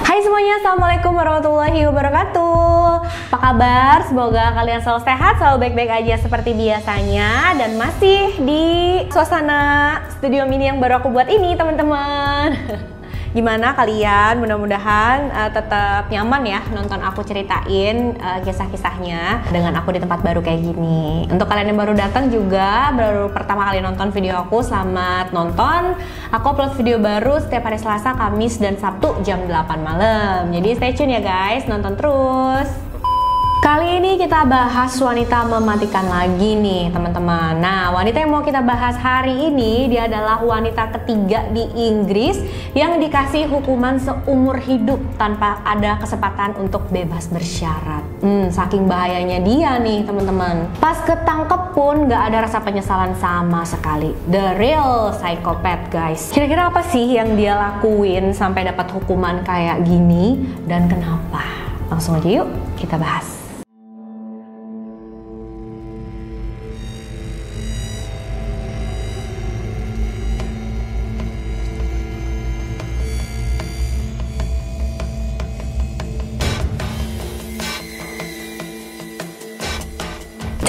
Hai semuanya, Assalamualaikum warahmatullahi wabarakatuh. Apa kabar? Semoga kalian selalu sehat, selalu baik-baik aja seperti biasanya. Dan masih di suasana studio mini yang baru aku buat ini, teman-teman. Gimana kalian? Mudah-mudahan tetap nyaman ya nonton aku ceritain kisah-kisahnya dengan aku di tempat baru kayak gini. Untuk kalian yang baru datang juga, baru pertama kali nonton video aku, selamat nonton. Aku upload video baru setiap hari Selasa, Kamis, dan Sabtu jam 8 malam. Jadi stay tune ya guys, nonton terus. Kali ini kita bahas wanita mematikan lagi nih teman-teman. Nah, wanita yang mau kita bahas hari ini dia adalah wanita ketiga di Inggris yang dikasih hukuman seumur hidup tanpa ada kesempatan untuk bebas bersyarat. Saking bahayanya dia nih teman-teman. Pas ketangkep pun gak ada rasa penyesalan sama sekali. The real psychopath guys. Kira-kira apa sih yang dia lakuin sampai dapat hukuman kayak gini dan kenapa? Langsung aja yuk kita bahas.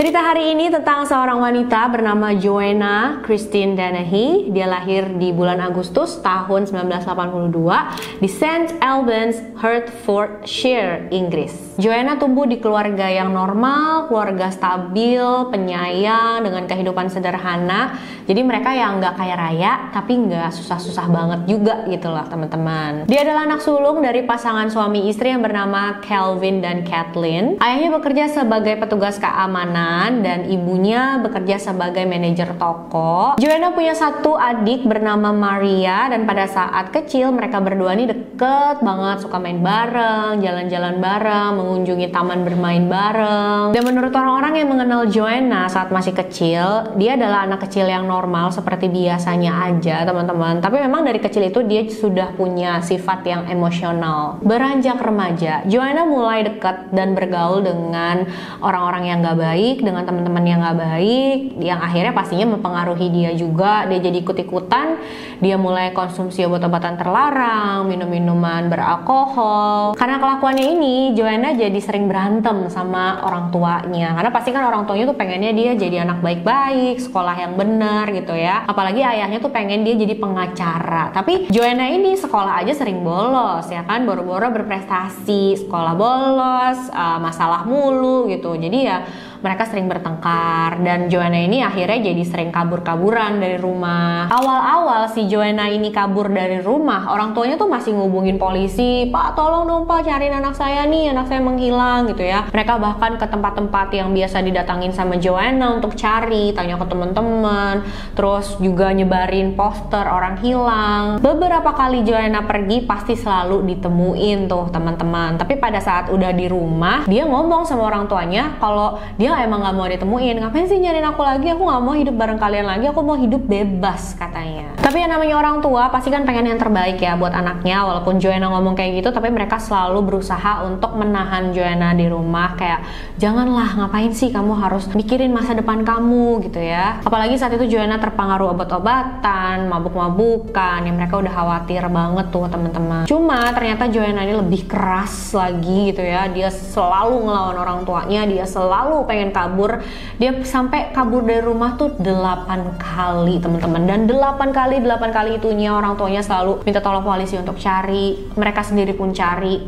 Cerita hari ini tentang seorang wanita bernama Joanna Christine Dennehy. Dia lahir di bulan Agustus tahun 1982 di St. Albans, Hertfordshire, Inggris. Joanna tumbuh di keluarga yang normal, keluarga stabil, penyayang, dengan kehidupan sederhana. Jadi mereka yang nggak kaya raya, tapi nggak susah-susah banget juga gitu loh teman-teman. Dia adalah anak sulung dari pasangan suami istri yang bernama Calvin dan Kathleen. Ayahnya bekerja sebagai petugas keamanan dan ibunya bekerja sebagai manajer toko. Joanna punya satu adik bernama Maria, dan pada saat kecil mereka berdua nih deket banget, suka main bareng, jalan-jalan bareng, mengunjungi taman bermain bareng. Dan menurut orang-orang yang mengenal Joanna saat masih kecil, dia adalah anak kecil yang normal seperti biasanya aja teman-teman. Tapi memang dari kecil itu dia sudah punya sifat yang emosional. Beranjak remaja, Joanna mulai dekat dan bergaul dengan orang-orang yang gak baik, dengan teman-teman yang gak baik, yang akhirnya pastinya mempengaruhi dia juga. Dia jadi ikut-ikutan, dia mulai konsumsi obat-obatan terlarang, minum-minuman beralkohol. Karena kelakuannya ini, Joanna jadi sering berantem sama orang tuanya. Karena pasti kan orang tuanya tuh pengennya dia jadi anak baik-baik, sekolah yang benar gitu ya. Apalagi ayahnya tuh pengen dia jadi pengacara. Tapi Joanna ini sekolah aja sering bolos ya kan, boro-boro berprestasi, sekolah bolos, masalah mulu gitu. Jadi ya mereka sering bertengkar, dan Joanna ini akhirnya jadi sering kabur-kaburan dari rumah. Awal-awal si Joanna ini kabur dari rumah, orang tuanya tuh masih ngubungin polisi, "Pak, tolong dong Pak, cariin anak saya nih, anak saya menghilang," gitu ya. Mereka bahkan ke tempat-tempat yang biasa didatangin sama Joanna untuk cari, tanya ke teman-teman, terus juga nyebarin poster orang hilang. Beberapa kali Joanna pergi pasti selalu ditemuin tuh teman-teman. Tapi pada saat udah di rumah, dia ngomong sama orang tuanya kalau dia emang gak mau ditemuin. "Ngapain sih nyariin aku lagi? Aku gak mau hidup bareng kalian lagi, aku mau hidup bebas," katanya. Tapi yang namanya orang tua pasti kan pengen yang terbaik ya buat anaknya. Walaupun Joanna ngomong kayak gitu, tapi mereka selalu berusaha untuk menahan Joanna di rumah. Kayak, "Janganlah, ngapain sih kamu harus mikirin masa depan kamu," gitu ya. Apalagi saat itu Joanna terpengaruh obat-obatan, mabuk-mabukan, yang mereka udah khawatir banget tuh teman-teman. Cuma ternyata Joanna ini lebih keras lagi gitu ya. Dia selalu ngelawan orang tuanya, dia selalu pengen kabur. Dia sampai kabur dari rumah tuh 8 kali teman-teman. Dan 8 kali itunya orang tuanya selalu minta tolong polisi untuk cari. Mereka sendiri pun cari.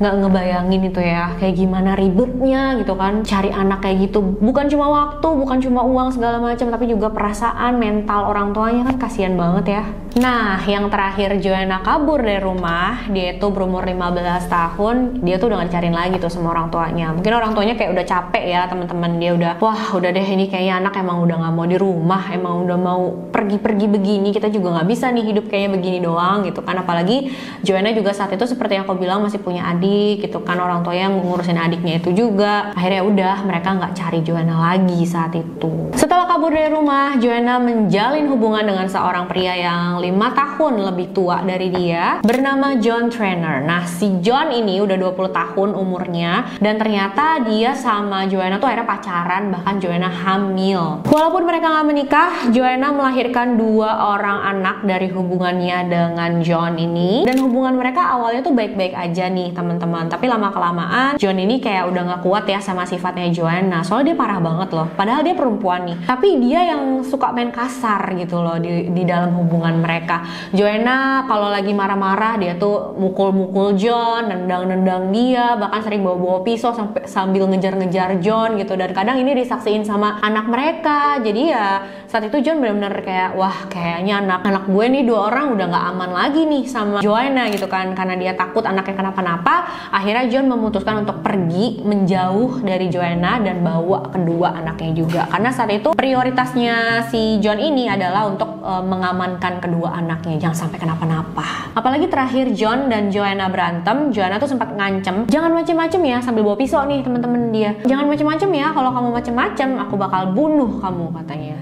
Nggak ngebayangin itu ya, kayak gimana ribetnya gitu kan, cari anak kayak gitu. Bukan cuma waktu, bukan cuma uang segala macam, tapi juga perasaan, mental orang tuanya kan kasihan banget ya. Nah, yang terakhir Joanna kabur dari rumah, dia itu berumur 15 tahun, dia tuh udah cariin lagi tuh sama orang tuanya. Mungkin orang tuanya kayak udah capek ya teman-teman, dia udah, wah udah deh ini kayaknya anak emang udah nggak mau di rumah, emang udah mau pergi-pergi begini, kita juga nggak bisa nih hidup kayaknya begini doang gitu kan. Apalagi Joanna juga saat itu seperti yang aku bilang masih punya adik, adik gitu kan, orang tuanya yang ngurusin adiknya itu juga. Akhirnya udah, mereka nggak cari Joanna lagi saat itu. Setelah kabur dari rumah, Joanna menjalin hubungan dengan seorang pria yang 5 tahun lebih tua dari dia bernama John Trainer. Nah, si John ini udah 20 tahun umurnya dan ternyata dia sama Joanna tuh akhirnya pacaran, bahkan Joanna hamil. Walaupun mereka nggak menikah, Joanna melahirkan 2 orang anak dari hubungannya dengan John ini, dan hubungan mereka awalnya tuh baik-baik aja nih teman-teman, tapi lama-kelamaan John ini kayak udah nggak kuat ya sama sifatnya Joanna, soalnya dia parah banget loh, padahal dia perempuan nih, tapi dia yang suka main kasar gitu loh di dalam hubungan mereka. Joanna kalau lagi marah-marah dia tuh mukul-mukul John, nendang-nendang dia, bahkan sering bawa-bawa pisau sambil ngejar-ngejar John gitu, dan kadang ini disaksiin sama anak mereka. Jadi ya saat itu John benar-benar kayak, wah kayaknya anak-anak gue nih 2 orang udah nggak aman lagi nih sama Joanna gitu kan, karena dia takut anaknya kenapa-napa. Akhirnya John memutuskan untuk pergi menjauh dari Joanna dan bawa kedua anaknya juga, karena saat itu prioritasnya si John ini adalah untuk mengamankan kedua anaknya, jangan sampai kenapa-napa. Apalagi terakhir John dan Joanna berantem, Joanna tuh sempat ngancem, jangan macem-macem ya, sambil bawa pisau nih teman-teman dia, jangan macem-macem ya, kalau kamu macem-macem aku bakal bunuh kamu katanya.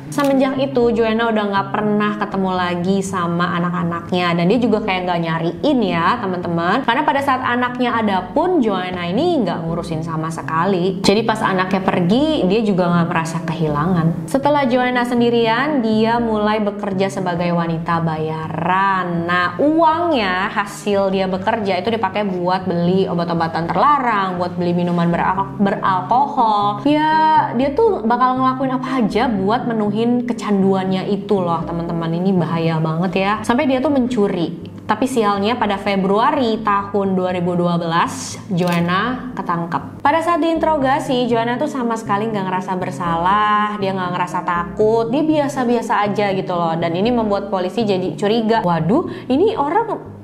Semenjak itu Joanna udah nggak pernah ketemu lagi sama anak-anaknya, dan dia juga kayak nggak nyariin ya teman-teman, karena pada saat anaknya ada pun Joanna ini nggak ngurusin sama sekali. Jadi pas anaknya pergi dia juga nggak merasa kehilangan. Setelah Joanna sendirian, dia mulai bekerja sebagai wanita bayaran. Nah, uangnya hasil dia bekerja itu dipakai buat beli obat-obatan terlarang, buat beli minuman beralkohol. Ya dia tuh bakal ngelakuin apa aja buat menuhin kecanduannya itu loh teman-teman. Ini bahaya banget ya, sampai dia tuh mencuri. Tapi sialnya pada Februari tahun 2012 Joanna ketangkep. Pada saat diinterogasi, Joanna tuh sama sekali nggak ngerasa bersalah, dia nggak ngerasa takut, dia biasa-biasa aja gitu loh. Dan ini membuat polisi jadi curiga, waduh ini orang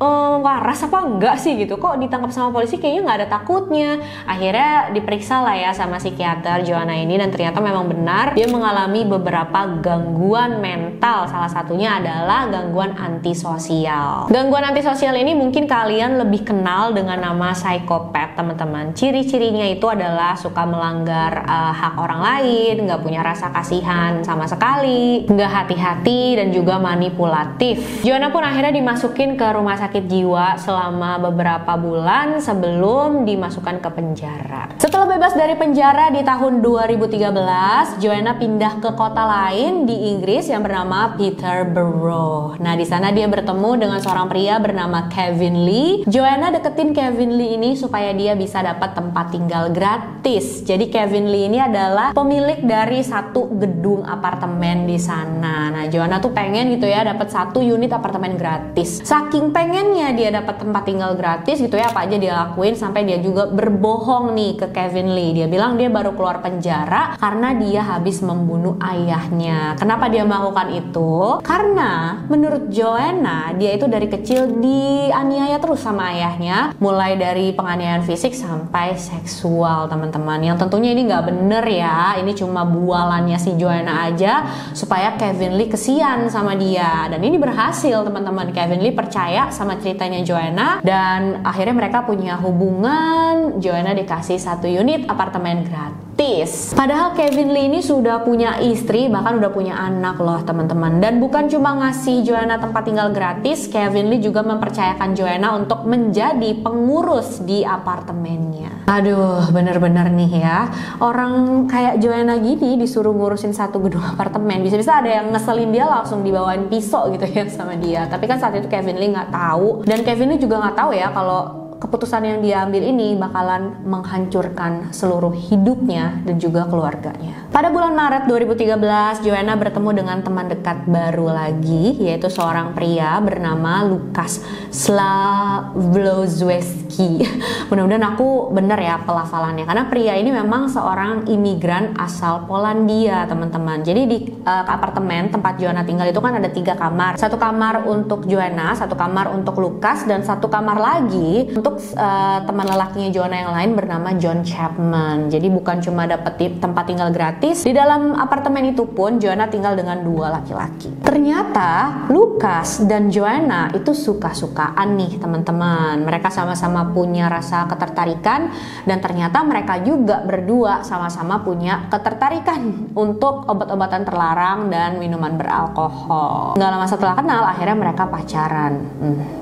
waras apa enggak sih gitu, kok ditangkap sama polisi kayaknya nggak ada takutnya. Akhirnya diperiksa lah ya sama psikiater Joanna ini, dan ternyata memang benar dia mengalami beberapa gangguan mental. Salah satunya adalah gangguan antisosial. Gangguan antisosial ini mungkin kalian lebih kenal dengan nama psikopat teman-teman. Ciri-cirinya itu adalah suka melanggar hak orang lain, nggak punya rasa kasihan sama sekali, nggak hati-hati, dan juga manipulatif. Joanna pun akhirnya dimasukin ke rumah sakit jiwa selama beberapa bulan sebelum dimasukkan ke penjara. Setelah bebas dari penjara di tahun 2013, Joanna pindah ke kota lain di Inggris yang bernama Peterborough. Nah, di sana dia bertemu dengan seorang pria bernama Kevin Lee. Joanna deketin Kevin Lee ini supaya dia bisa dapat tempat tinggal gratis. Jadi Kevin Lee ini adalah pemilik dari satu gedung apartemen di sana. Nah, Joanna tuh pengen gitu ya dapat 1 unit apartemen gratis. Saking pengennya dia dapat tempat tinggal gratis gitu ya, apa aja dia lakuin, sampai dia juga berbohong nih ke Kevin Lee. Dia bilang dia baru keluar penjara karena dia habis membunuh ayahnya. Kenapa dia melakukan itu? Karena menurut Joanna, dia itu dari kecil dianiaya terus sama ayahnya, mulai dari penganiayaan fisik sampai seksual teman-teman. Yang tentunya ini nggak bener ya, ini cuma bualannya si Joanna aja supaya Kevin Lee kesian sama dia, dan ini berhasil teman-teman. Kevin Lee percaya sama ceritanya Joanna, dan akhirnya mereka punya hubungan. Joanna dikasih 1 unit apartemen gratis. Padahal Kevin Lee ini sudah punya istri, bahkan udah punya anak loh teman-teman. Dan bukan cuma ngasih Joanna tempat tinggal gratis, Kevin Lee juga mempercayakan Joanna untuk menjadi pengurus di apartemennya. Aduh, bener-bener nih ya, orang kayak Joanna gini disuruh ngurusin 1 gedung apartemen, bisa-bisa ada yang ngeselin dia langsung dibawain pisau gitu ya sama dia. Tapi kan saat itu Kevin Lee nggak tahu, dan Kevin Lee juga nggak tahu ya kalau keputusan yang dia ambil ini bakalan menghancurkan seluruh hidupnya dan juga keluarganya. Pada bulan Maret 2013, Joanna bertemu dengan teman dekat baru lagi, yaitu seorang pria bernama Lukas Slavlozweski. Mudah-mudahan aku bener ya pelafalannya, karena pria ini memang seorang imigran asal Polandia teman-teman. Jadi di apartemen tempat Joanna tinggal itu kan ada 3 kamar. 1 kamar untuk Joanna, 1 kamar untuk Lukas, dan 1 kamar lagi untuk merekrut teman lelakinya Joanna yang lain bernama John Chapman. Jadi bukan cuma dapat tempat tinggal gratis, di dalam apartemen itu pun Joanna tinggal dengan 2 laki-laki. Ternyata Lucas dan Joanna itu suka-sukaan nih teman-teman. Mereka sama-sama punya rasa ketertarikan, dan ternyata mereka juga berdua sama-sama punya ketertarikan untuk obat-obatan terlarang dan minuman beralkohol. Nggak lama setelah kenal, akhirnya mereka pacaran.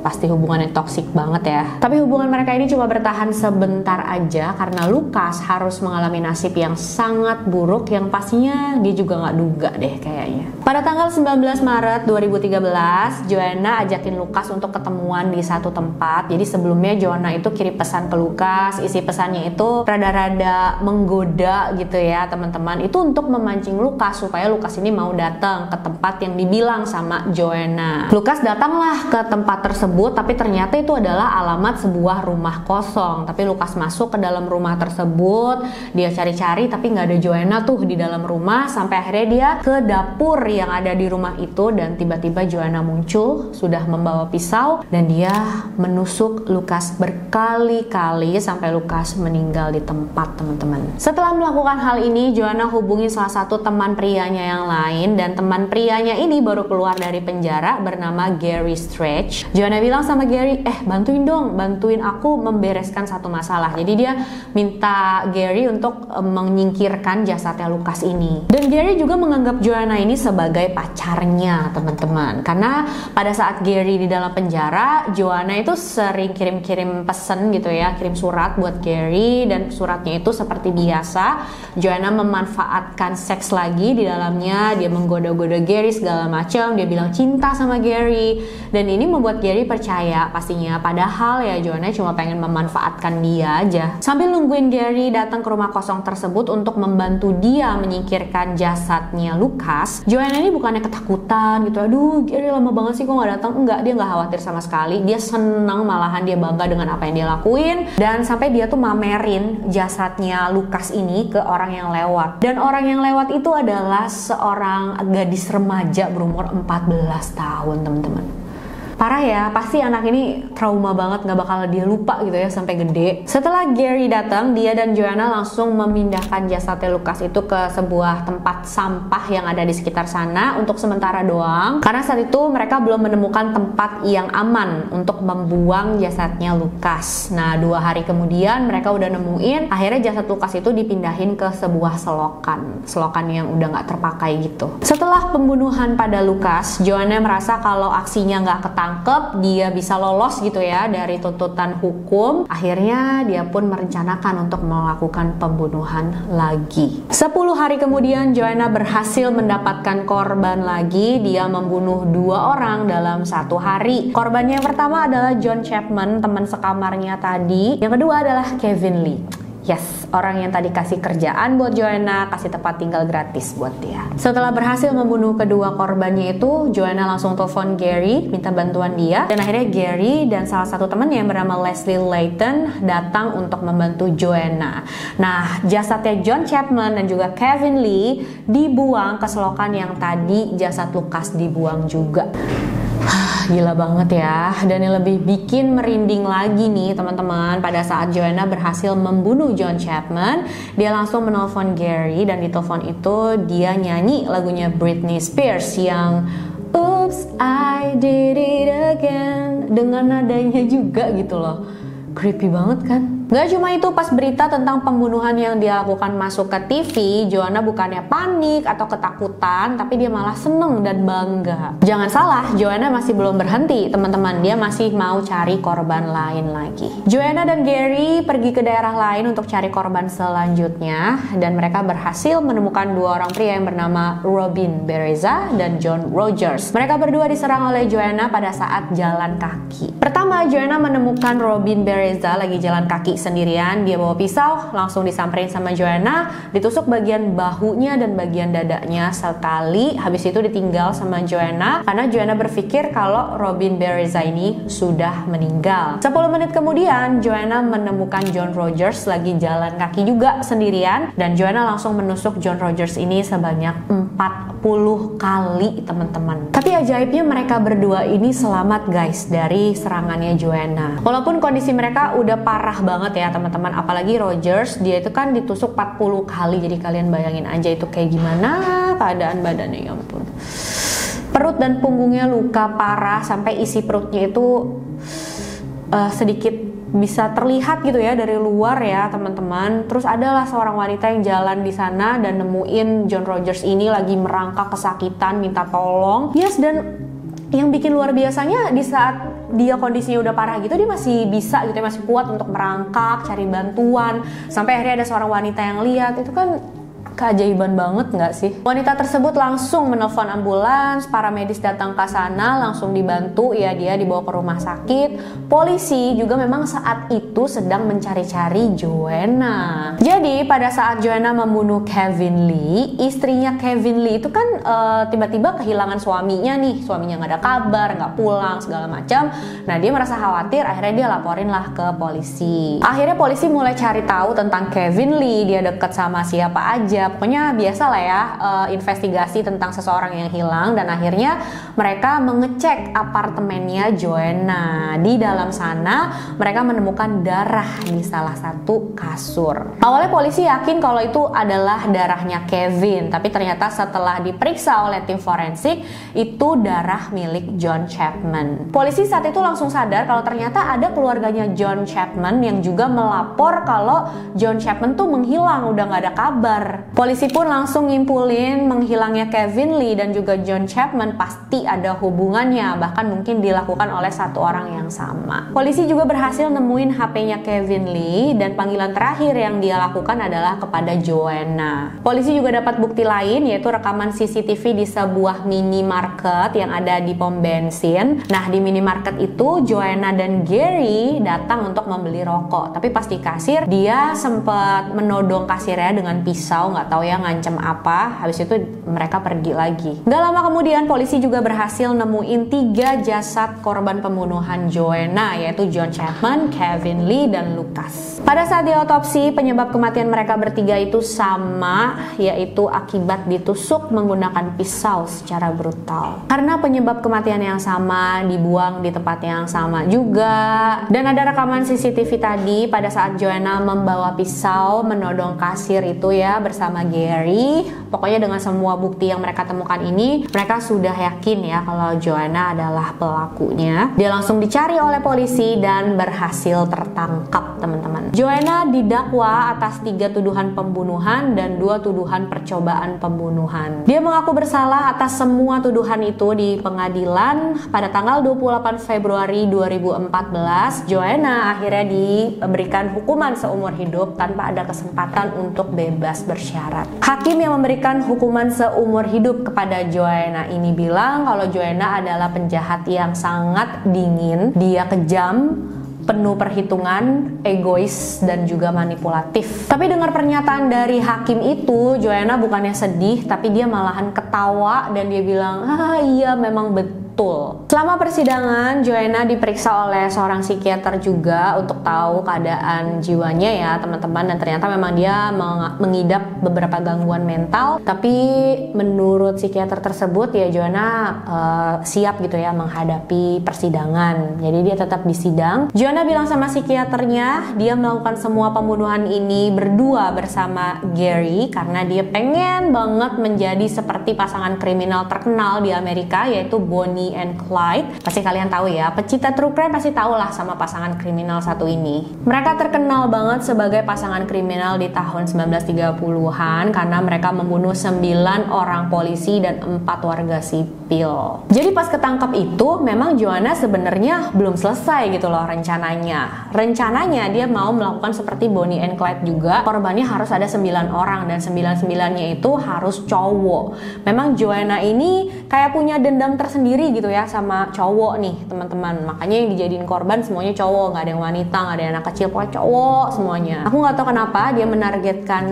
Pasti hubungannya toksik banget ya. Tapi hubungan mereka ini cuma bertahan sebentar aja karena Lucas harus mengalami nasib yang sangat buruk yang pastinya dia juga nggak duga deh kayaknya. Pada tanggal 19 Maret 2013, Joanna ajakin Lucas untuk ketemuan di satu tempat. Jadi sebelumnya Joanna itu kirim pesan ke Lucas. Isi pesannya itu rada-rada menggoda gitu ya teman-teman. Itu untuk memancing Lucas supaya Lucas ini mau datang ke tempat yang dibilang sama Joanna. Lucas datanglah ke tempat tersebut, tapi ternyata itu adalah alamat sebuah rumah kosong. Tapi Lucas masuk ke dalam rumah tersebut, dia cari-cari tapi nggak ada Joanna tuh di dalam rumah, sampai akhirnya dia ke dapur yang ada di rumah itu, dan tiba-tiba Joanna muncul sudah membawa pisau dan dia menusuk Lucas berkali-kali sampai Lucas meninggal di tempat teman-teman. Setelah melakukan hal ini, Joanna hubungi salah satu teman prianya yang lain, dan teman prianya ini baru keluar dari penjara bernama Gary Stretch. Joanna bilang sama Gary, bantuin dong, bantuin aku membereskan satu masalah. Jadi dia minta Gary untuk menyingkirkan jasadnya Lucas ini. Dan Gary juga menganggap Joanna ini sebagai pacarnya teman-teman, karena pada saat Gary di dalam penjara, Joanna itu sering kirim-kirim pesan gitu ya, kirim surat buat Gary, dan suratnya itu seperti biasa Joanna memanfaatkan seks lagi di dalamnya. Dia menggoda-goda Gary segala macam, dia bilang cinta sama Gary, dan ini membuat Gary percaya pastinya, padahal ya Joanna cuma pengen memanfaatkan dia aja. Sambil nungguin Gary datang ke rumah kosong tersebut untuk membantu dia menyingkirkan jasadnya Lucas, Joanna ini bukannya ketakutan gitu, aduh Gary lama banget sih kok nggak datang. Enggak, dia nggak khawatir sama sekali, dia senang, malahan dia bangga dengan apa yang dia lakuin, dan sampai dia tuh mamerin jasadnya Lucas ini ke orang yang lewat. Dan orang yang lewat itu adalah seorang gadis remaja berumur 14 tahun teman-teman. Parah ya, pasti anak ini trauma banget, gak bakal dia lupa gitu ya sampai gede. Setelah Gary datang, dia dan Joanna langsung memindahkan jasadnya Lucas itu ke sebuah tempat sampah yang ada di sekitar sana untuk sementara doang, karena saat itu mereka belum menemukan tempat yang aman untuk membuang jasadnya Lucas. Nah, 2 hari kemudian mereka udah nemuin, akhirnya jasad Lucas itu dipindahin ke sebuah selokan yang udah gak terpakai gitu. Setelah pembunuhan pada Lucas, Joanna merasa kalau aksinya gak ketangkep, dia bisa lolos gitu ya dari tuntutan hukum. Akhirnya dia pun merencanakan untuk melakukan pembunuhan lagi. 10 hari kemudian Joanna berhasil mendapatkan korban lagi. Dia membunuh 2 orang dalam 1 hari. Korbannya yang pertama adalah John Chapman, teman sekamarnya tadi. Yang kedua adalah Kevin Lee. Yes, orang yang tadi kasih kerjaan buat Joanna, kasih tempat tinggal gratis buat dia. Setelah berhasil membunuh kedua korbannya itu, Joanna langsung telepon Gary, minta bantuan dia. Dan akhirnya Gary dan salah satu temannya yang bernama Leslie Layton datang untuk membantu Joanna. Nah, jasadnya John Chapman dan juga Kevin Lee dibuang ke selokan yang tadi jasad Lucas dibuang juga. Gila banget ya. Dan yang lebih bikin merinding lagi nih teman-teman, pada saat Joanna berhasil membunuh John Chapman, dia langsung menelpon Gary, dan di telepon itu dia nyanyi lagunya Britney Spears yang Oops, I did it again, dengan nadanya juga gitu loh. Creepy banget kan? Gak cuma itu, pas berita tentang pembunuhan yang dia lakukan masuk ke TV, Joanna bukannya panik atau ketakutan, tapi dia malah seneng dan bangga. Jangan salah, Joanna masih belum berhenti teman-teman, dia masih mau cari korban lain lagi. Joanna dan Gary pergi ke daerah lain untuk cari korban selanjutnya, dan mereka berhasil menemukan 2 orang pria yang bernama Robin Bereza dan John Rogers. Mereka berdua diserang oleh Joanna pada saat jalan kaki. Pertama, Joanna menemukan Robin Bereza lagi jalan kaki sendirian, dia bawa pisau, langsung disamperin sama Joanna, ditusuk bagian bahunya dan bagian dadanya sekali. Habis itu ditinggal sama Joanna karena Joanna berpikir kalau Robin Bereza ini sudah meninggal. 10 menit kemudian Joanna menemukan John Rogers lagi jalan kaki juga sendirian, dan Joanna langsung menusuk John Rogers ini sebanyak 40 kali, teman-teman. Tapi ajaibnya mereka berdua ini selamat guys dari serangannya Joanna. Walaupun kondisi mereka udah parah banget ya teman-teman, apalagi Rogers, dia itu kan ditusuk 40 kali. Jadi kalian bayangin aja itu kayak gimana keadaan badannya, ya ampun. Perut dan punggungnya luka parah sampai isi perutnya itu sedikit bisa terlihat gitu ya dari luar ya teman-teman. Terus adalah seorang wanita yang jalan di sana dan nemuin John Rogers ini lagi merangkak kesakitan minta tolong. Yes, dan yang bikin luar biasanya di saat dia kondisinya udah parah gitu, dia masih bisa gitu ya, masih kuat untuk merangkak cari bantuan. Sampai akhirnya ada seorang wanita yang lihat, itu kan keajaiban banget nggak sih? Wanita tersebut langsung menelpon ambulans, para medis datang ke sana, langsung dibantu ya, dia dibawa ke rumah sakit. Polisi juga memang saat itu sedang mencari-cari Joanna. Jadi pada saat Joanna membunuh Kevin Lee, istrinya Kevin Lee itu kan tiba-tiba kehilangan suaminya nih, suaminya nggak ada kabar, nggak pulang segala macam. Nah dia merasa khawatir, akhirnya dia laporin lah ke polisi. Akhirnya polisi mulai cari tahu tentang Kevin Lee, dia deket sama siapa aja. Pokoknya biasa lah ya, investigasi tentang seseorang yang hilang, dan akhirnya mereka mengecek apartemennya Joanna. Di dalam sana mereka menemukan darah di salah satu kasur. Awalnya polisi yakin kalau itu adalah darahnya Kevin, tapi ternyata setelah diperiksa oleh tim forensik itu darah milik John Chapman. Polisi saat itu langsung sadar kalau ternyata ada keluarganya John Chapman yang juga melapor kalau John Chapman tuh menghilang, udah nggak ada kabar. Polisi pun langsung ngimpulin menghilangnya Kevin Lee dan juga John Chapman pasti ada hubungannya, bahkan mungkin dilakukan oleh satu orang yang sama. Polisi juga berhasil nemuin HP-nya Kevin Lee, dan panggilan terakhir yang dia lakukan adalah kepada Joanna. Polisi juga dapat bukti lain, yaitu rekaman CCTV di sebuah minimarket yang ada di pom bensin. Nah di minimarket itu Joanna dan Gary datang untuk membeli rokok, tapi pas di kasir dia sempat menodong kasirnya dengan pisau, nggak tahu ya ngancem apa. Habis itu mereka pergi lagi. Gak lama kemudian polisi juga berhasil nemuin 3 jasad korban pembunuhan Joanna, yaitu John Chapman, Kevin Lee, dan Lucas. Pada saat diotopsi, penyebab kematian mereka bertiga itu sama, yaitu akibat ditusuk menggunakan pisau secara brutal. Karena penyebab kematian yang sama, dibuang di tempat yang sama juga. Dan ada rekaman CCTV tadi pada saat Joanna membawa pisau menodong kasir itu ya bersama Gary. Pokoknya dengan semua bukti yang mereka temukan ini, mereka sudah yakin ya kalau Joanna adalah pelakunya. Dia langsung dicari oleh polisi dan berhasil tertangkap, teman-teman. Joanna didakwa atas 3 tuduhan pembunuhan dan 2 tuduhan percobaan pembunuhan. Dia mengaku bersalah atas semua tuduhan itu di pengadilan. Pada tanggal 28 Februari 2014, Joanna akhirnya diberikan hukuman seumur hidup tanpa ada kesempatan untuk bebas bersyarat. Hakim yang memberikan hukuman seumur hidup kepada Joanna ini bilang kalau Joanna adalah penjahat yang sangat dingin, dia kejam, penuh perhitungan, egois, dan juga manipulatif. Tapi dengar pernyataan dari hakim itu, Joanna bukannya sedih, tapi dia malahan ketawa dan dia bilang, iya memang betul. Selama persidangan, Joanna diperiksa oleh seorang psikiater juga untuk tahu keadaan jiwanya ya teman-teman, dan ternyata memang dia mengidap beberapa gangguan mental. Tapi menurut psikiater tersebut ya Joanna siap gitu ya menghadapi persidangan. Jadi dia tetap disidang. Joanna bilang sama psikiaternya dia melakukan semua pembunuhan ini berdua bersama Gary karena dia pengen banget menjadi seperti pasangan kriminal terkenal di Amerika, yaitu Bonnie and Clyde. Pasti kalian tahu ya, pecinta true crime pasti tahu lah sama pasangan kriminal satu ini. Mereka terkenal banget sebagai pasangan kriminal di tahun 1930-an karena mereka membunuh 9 orang polisi dan 4 warga sipil. sipil. Jadi pas ketangkap itu memang Joanna sebenarnya belum selesai gitu loh rencananya. Rencananya dia mau melakukan seperti Bonnie and Clyde juga. Korbannya harus ada 9 orang dan 9-9-nya itu harus cowok. Memang Joanna ini kayak punya dendam tersendiri gitu ya sama cowok nih teman-teman. Makanya yang dijadiin korban semuanya cowok, nggak ada yang wanita, nggak ada yang anak kecil, pokoknya cowok semuanya. Aku nggak tahu kenapa dia menargetkan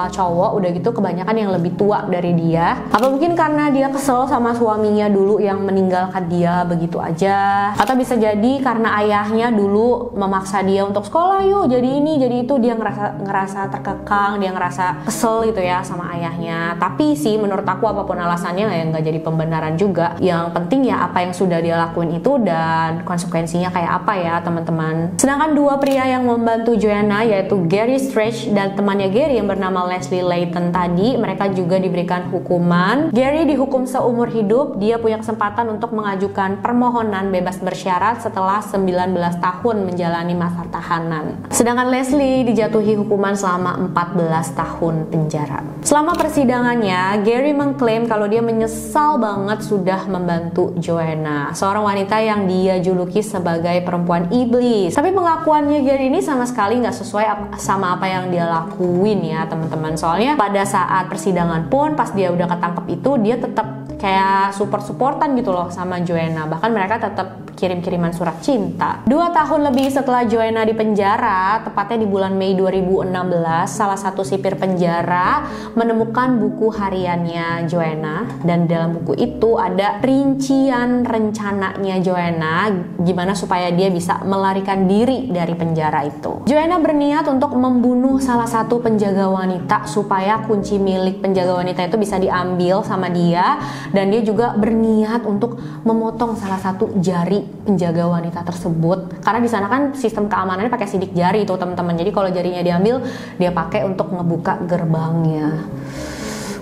cowok, udah gitu kebanyakan yang lebih tua dari dia. Apa mungkin karena dia kesel sama suaminya dulu yang meninggalkan dia begitu aja, atau bisa jadi karena ayahnya dulu memaksa dia untuk sekolah yuk jadi ini jadi itu, dia ngerasa terkekang, dia ngerasa kesel gitu ya sama ayahnya. Tapi sih menurut aku apapun alasannya ya nggak jadi pembenaran juga. Yang penting ya apa yang sudah dia lakuin itu dan konsekuensinya kayak apa ya teman-teman. Sedangkan dua pria yang membantu Joanna yaitu Gary Stretch dan temannya Gary yang bernama Leslie Layton tadi, mereka juga diberikan hukuman. Gary dihukum seumur hidup, dia punya kesempatan untuk mengajukan permohonan bebas bersyarat setelah 19 tahun menjalani masa tahanan. Sedangkan Leslie dijatuhi hukuman selama 14 tahun penjara. Selama persidangannya, Gary mengklaim kalau dia menyesal banget sudah membantu Joanna, seorang wanita yang dia juluki sebagai perempuan iblis. Tapi pengakuannya Gary ini sama sekali nggak sesuai sama apa yang dia lakuin ya teman-teman. Soalnya pada saat persidangan pun pas dia udah ketangkep itu dia tetap kayak support-supportan gitu loh sama Joanna. Bahkan mereka tetap kirim-kiriman surat cinta. 2 tahun lebih setelah Joanna di penjara, tepatnya di bulan Mei 2016, salah satu sipir penjara menemukan buku hariannya Joanna, dan dalam buku itu ada rincian rencananya Joanna gimana supaya dia bisa melarikan diri dari penjara itu. Joanna berniat untuk membunuh salah satu penjaga wanita supaya kunci milik penjaga wanita itu bisa diambil sama dia, dan dia juga berniat untuk memotong salah satu jari penjaga wanita tersebut, karena di sana kan sistem keamanannya pakai sidik jari tuh teman-teman. Jadi kalau jarinya diambil, dia pakai untuk ngebuka gerbangnya.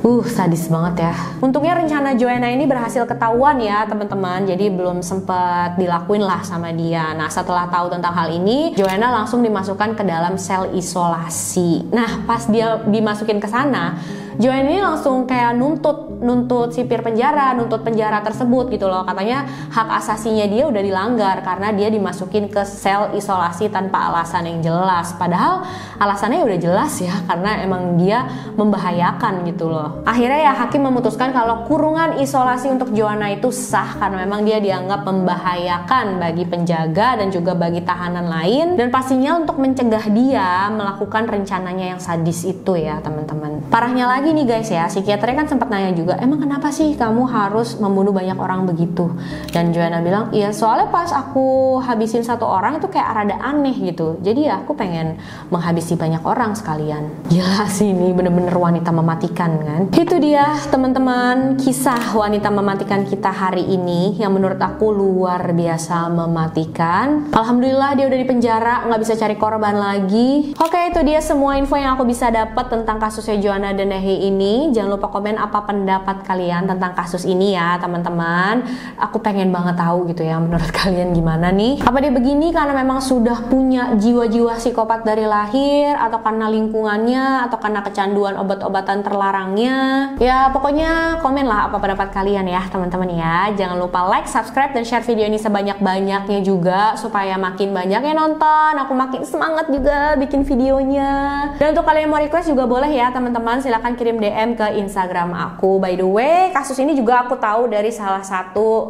Sadis banget ya. Untungnya rencana Joanna ini berhasil ketahuan ya teman-teman, jadi belum sempat dilakuin lah sama dia. Nah setelah tahu tentang hal ini, Joanna langsung dimasukkan ke dalam sel isolasi. Nah pas dia dimasukin ke sana, Joanna ini langsung kayak nuntut sipir penjara, nuntut penjara tersebut gitu loh. Katanya hak asasinya dia udah dilanggar karena dia dimasukin ke sel isolasi tanpa alasan yang jelas. Padahal alasannya udah jelas ya, karena emang dia membahayakan gitu loh. Akhirnya ya hakim memutuskan kalau kurungan isolasi untuk Joanna itu sah karena memang dia dianggap membahayakan bagi penjaga dan juga bagi tahanan lain, dan pastinya untuk mencegah dia melakukan rencananya yang sadis itu ya teman-teman. Parahnya lagi nih guys ya, psikiaternya kan sempat nanya juga, emang kenapa sih kamu harus membunuh banyak orang begitu? Dan Joanna bilang, iya soalnya pas aku habisin satu orang itu kayak rada aneh gitu, jadi ya aku pengen menghabisi banyak orang sekalian. Gila sih, ini bener-bener wanita mematikan kan. Itu dia teman-teman, kisah wanita mematikan kita hari ini yang menurut aku luar biasa mematikan. Alhamdulillah dia udah di penjara, nggak bisa cari korban lagi. Oke, itu dia semua info yang aku bisa dapat tentang kasusnya Joanna Dennehy ini. Jangan lupa komen apa pendapat kalian tentang kasus ini ya teman-teman. Aku pengen banget tahu gitu ya menurut kalian gimana nih. Apa dia begini karena memang sudah punya jiwa-jiwa psikopat dari lahir, atau karena lingkungannya, atau karena kecanduan obat-obatan terlarangnya? Ya pokoknya komen lah apa pendapat kalian ya teman-teman ya. Jangan lupa like, subscribe, dan share video ini sebanyak-banyaknya juga supaya makin banyak yang nonton. Aku makin semangat juga bikin videonya. Dan untuk kalian yang mau request juga boleh ya teman-teman, silahkan kirim DM ke Instagram aku. By the way, kasus ini juga aku tahu dari salah satu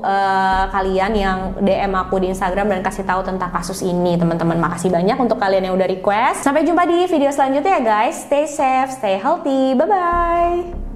kalian yang DM aku di Instagram dan kasih tahu tentang kasus ini teman-teman. Makasih banyak untuk kalian yang udah request. Sampai jumpa di video selanjutnya ya guys. Stay safe, stay healthy, bye bye.